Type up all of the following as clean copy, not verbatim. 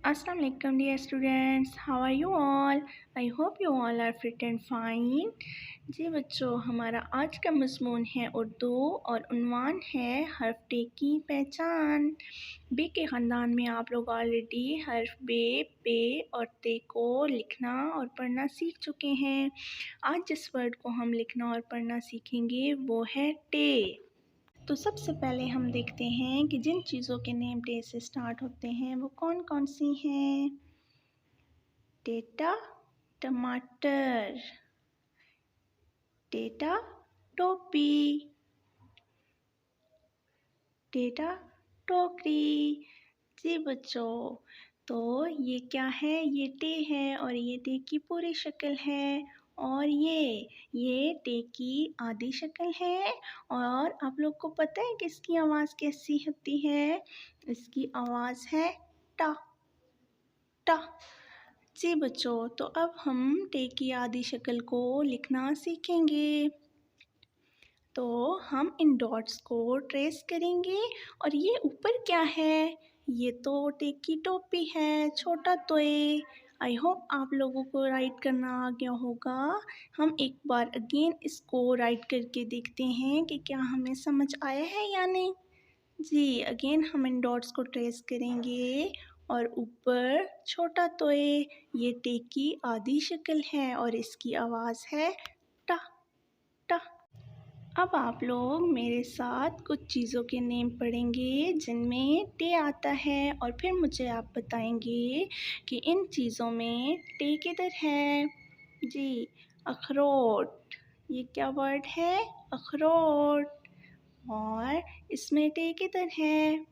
Assalamu alaikum dear students, how are you all? I hope you all are fit and fine. जी बच्चों, हमारा आज का मज़मून है उर्दू और उन्वान है हर्फ टे की पहचान। बे के ख़ानदान में आप लोग ऑलरेडी हर्फ बे, पे और ते को लिखना और पढ़ना सीख चुके हैं। आज जिस वर्ड को हम लिखना और पढ़ना सीखेंगे वो है टे। तो सबसे पहले हम देखते हैं कि जिन चीज़ों के नेम टे से स्टार्ट होते हैं वो कौन कौन सी हैं। टेटा टमाटर, टेटा टोपी, टेटा टोकरी। जी बच्चों, तो ये क्या है? ये टे है और ये टे की पूरी शक्ल है। और ये टे की आधी शक्ल है। और आप लोग को पता है कि इसकी आवाज़ कैसी होती है? इसकी आवाज़ है टा टा। जी बच्चों, तो अब हम टे की आधी शक्ल को लिखना सीखेंगे। तो हम इन डॉट्स को ट्रेस करेंगे। और ये ऊपर क्या है? ये तो टे की टोपी है, छोटा तोय। आई होप आप लोगों को राइट करना आ गया होगा। हम एक बार अगेन इसको राइट करके देखते हैं कि क्या हमें समझ आया है या नहीं। जी, अगेन हम इन डॉट्स को ट्रेस करेंगे। और ऊपर छोटा तोय, ये टे की आधी शक्ल है और इसकी आवाज़ है टा टा। अब आप लोग मेरे साथ कुछ चीज़ों के नेम पढ़ेंगे जिनमें टे आता है और फिर मुझे आप बताएंगे कि इन चीज़ों में टे किधर है। जी, अखरोट, ये क्या वर्ड है? अखरोट। और इसमें टे किधर है?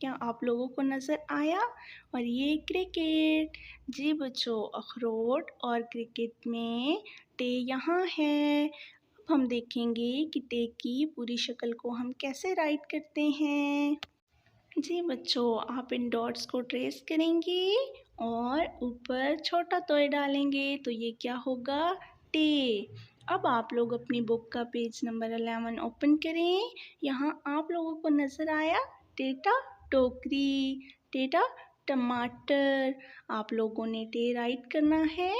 क्या आप लोगों को नज़र आया? और ये क्रिकेट। जी बच्चों, अखरोट और क्रिकेट में टे यहाँ है। अब हम देखेंगे कि टे की पूरी शक्ल को हम कैसे राइट करते हैं। जी बच्चों, आप इन डॉट्स को ट्रेस करेंगे और ऊपर छोटा तोय डालेंगे तो ये क्या होगा? टे। अब आप लोग अपनी बुक का पेज नंबर 11 ओपन करें। यहाँ आप लोगों को नज़र आया टेटा टोकरी, टेटा टमाटर। आप लोगों ने टे राइट करना है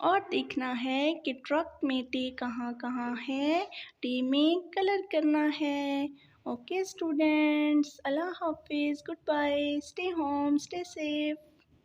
और देखना है कि ट्रक में टे कहाँ कहाँ है। टे में कलर करना है। Okay students, Allah Hafiz, goodbye, stay home, stay safe.